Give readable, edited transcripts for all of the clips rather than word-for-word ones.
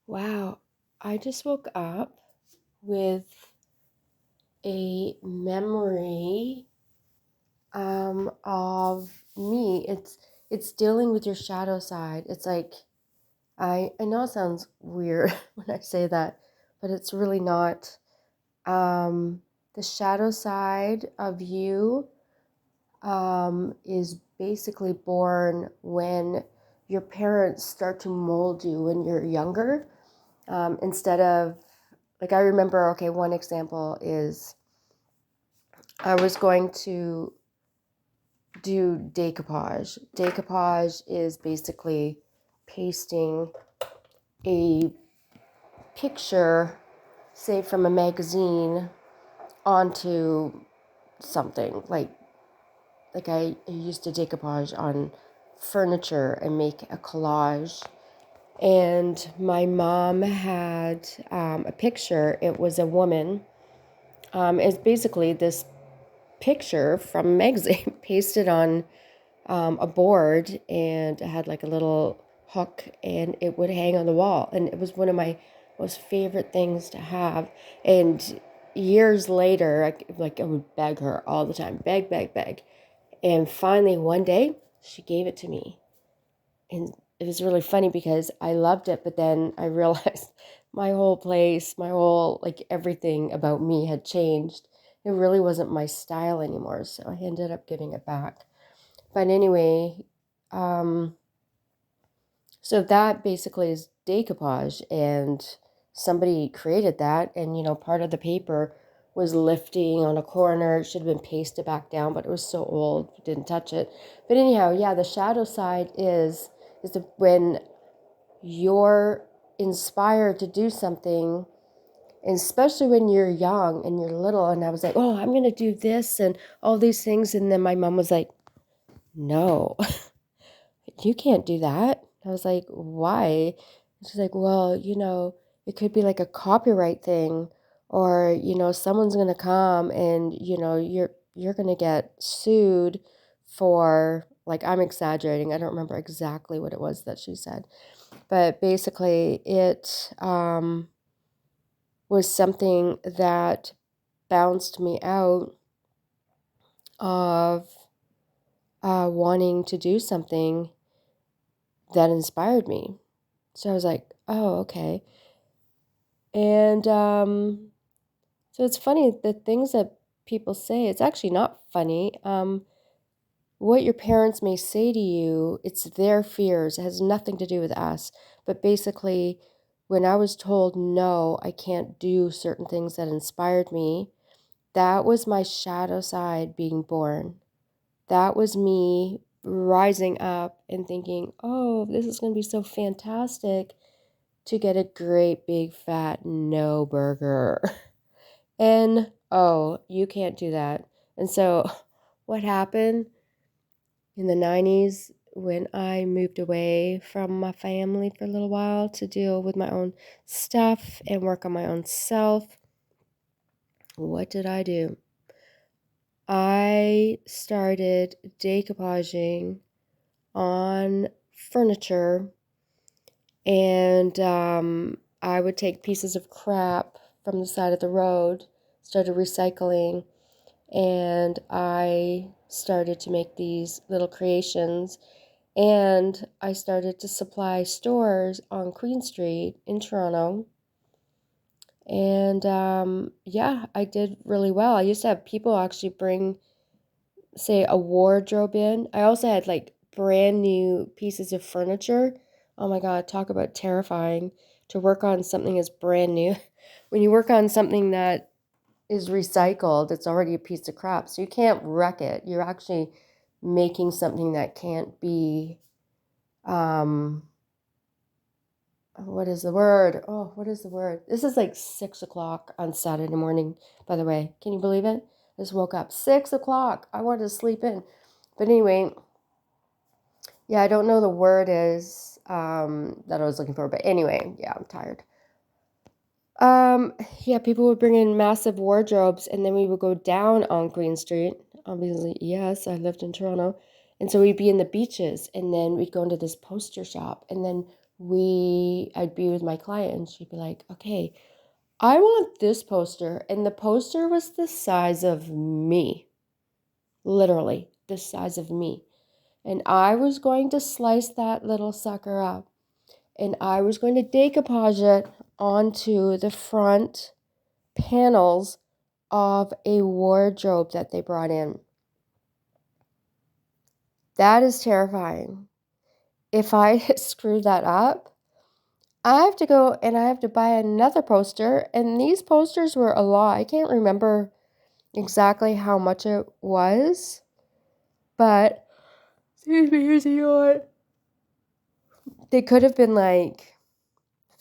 Wow, I just woke up with a memory of me. It's dealing with your shadow side. It's like I know it sounds weird when I say that, but it's really not. The shadow side of you is basically born when your parents start to mold you when you're younger. Instead of like I remember, okay, one example is I was going to do decoupage. Decoupage is basically pasting a picture, say from a magazine, onto something. Like I used to decoupage on furniture and make a collage. And my mom had a picture. It was a woman. It's basically this picture from a magazine pasted on a board, and it had like a little hook and it would hang on the wall. And it was one of my most favorite things to have. And years later, I would beg her all the time, beg, beg, beg. And finally, one day, she gave it to me. And it was really funny because I loved it, but then I realized my whole place, my whole, like everything about me had changed. It really wasn't my style anymore, so I ended up giving it back. But anyway, um, so that basically is decoupage, and somebody created that, and part of the paper was lifting on a corner. It should have been pasted back down, but it was so old, didn't touch it. But anyhow, yeah, the shadow side is when you're inspired to do something, and especially when you're young and you're little. And I was like, oh, I'm gonna do this and all these things, and then my mom was like, no, you can't do that. I was like, why? She's like, well, it could be like a copyright thing, or someone's gonna come and you're gonna get sued for, like, I'm exaggerating. I don't remember exactly what it was that she said, but basically it was something that bounced me out of wanting to do something that inspired me. So I was like, oh, okay. And so it's funny, the things that people say, it's actually not funny. What your parents may say to you, it's their fears. It has nothing to do with us. But basically, when I was told, no, I can't do certain things that inspired me, that was my shadow side being born. That was me rising up and thinking, oh, this is going to be so fantastic to get a great big fat no burger. And oh, you can't do that. And so what happened in the 90s when I moved away from my family for a little while to deal with my own stuff and work on my own self? What did I do? I started decoupaging on furniture, and I would take pieces of crap from the side of the road, started recycling, and I started to make these little creations. And I started to supply stores on Queen Street in Toronto. And yeah, I did really well. I used to have people actually bring, say, a wardrobe in. I also had like brand new pieces of furniture. Oh my God, talk about terrifying to work on something as brand new. When you work on something that is recycled, it's already a piece of crap. So you can't wreck it. You're actually making something that can't be, um, what is the word? Oh, what is the word? This is like 6 o'clock on Saturday morning, by the way. Can you believe it? I just woke up 6 o'clock. I wanted to sleep in. But anyway, yeah, I don't know the word is that I was looking for. But anyway, yeah, I'm tired. Um, yeah, people would bring in massive wardrobes, and then we would go down on Green Street. Obviously, yes, I lived in Toronto. And so we'd be in the beaches, and then we'd go into this poster shop, and then I'd be with my client and she'd be like, okay, I want this poster. And the poster was the size of me, literally the size of me. And I was going to slice that little sucker up and I was going to decoupage it onto the front panels of a wardrobe that they brought in. That is terrifying. If I screw that up, I have to go and I have to buy another poster. And these posters were a lot. I can't remember exactly how much it was, but excuse me, here's a yawn. They could have been like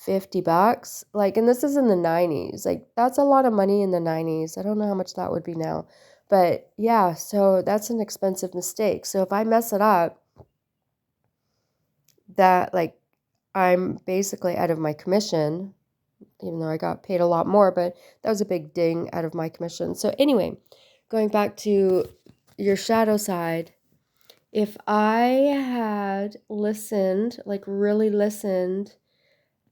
$50. Like, and this is in the 90s. Like, that's a lot of money in the 90s. I don't know how much that would be now. But yeah, so that's an expensive mistake. So if I mess it up, that like I'm basically out of my commission, even though I got paid a lot more, but that was a big ding out of my commission. So anyway, going back to your shadow side, if I had listened, like really listened,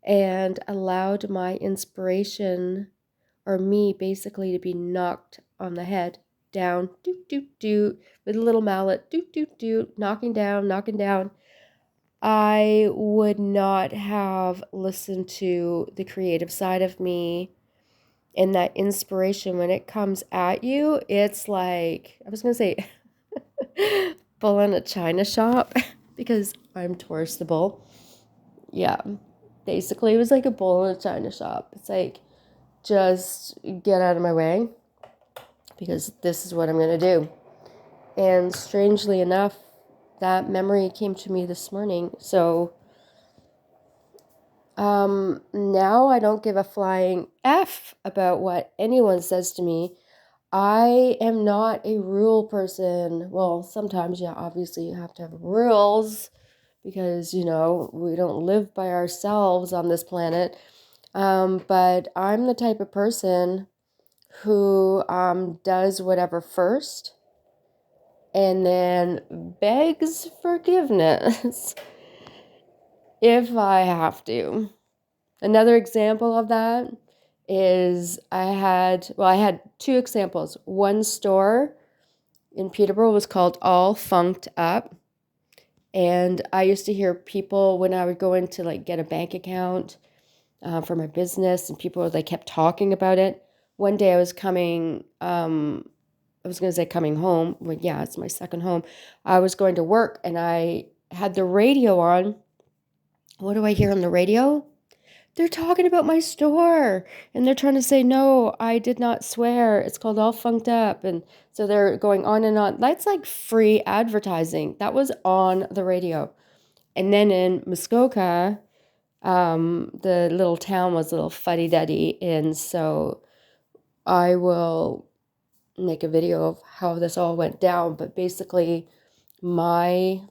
and allowed my inspiration or me basically to be knocked on the head, down, doot, doot, doot, with a little mallet, doot, doot, doot, knocking down, I would not have listened to the creative side of me and that inspiration when it comes at you. It's like, I was going to say, bull in a china shop because I'm Taurus the bull. Yeah, basically it was like a bull in a china shop. It's like, just get out of my way because this is what I'm going to do. And strangely enough, that memory came to me this morning. So now I don't give a flying F about what anyone says to me. I am not a rule person. Well, sometimes, yeah, obviously you have to have rules because, you know, we don't live by ourselves on this planet. But I'm the type of person who does whatever first and then begs forgiveness if I have to. Another example of that is I had two examples. One store in Peterborough was called All Funked Up. And I used to hear people when I would go in to like get a bank account for my business, and people they kept talking about it. One day I was coming home. Well, yeah, it's my second home. I was going to work and I had the radio on. What do I hear on the radio? They're talking about my store and they're trying to say, no, I did not swear. It's called All Funked Up. And so they're going on and on. That's like free advertising. That was on the radio. And then in Muskoka, the little town was a little fuddy-duddy. And so I will make a video of how this all went down. But basically, the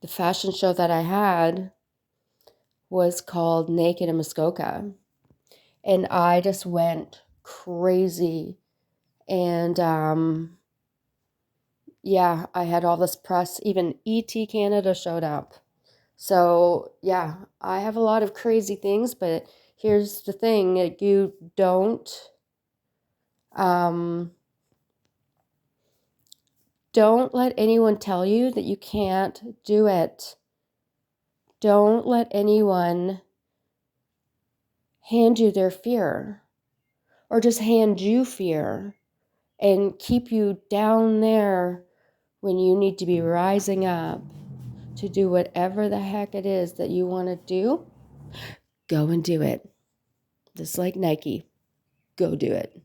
fashion show that I had was called Naked in Muskoka. And I just went crazy. And yeah, I had all this press. Even ET Canada showed up. So yeah, I have a lot of crazy things, but here's the thing, you um, don't let anyone tell you that you can't do it. Don't let anyone hand you their fear or just hand you fear and keep you down there when you need to be rising up to do whatever the heck it is that you want to do. Go and do it. Just like Nike. Go do it.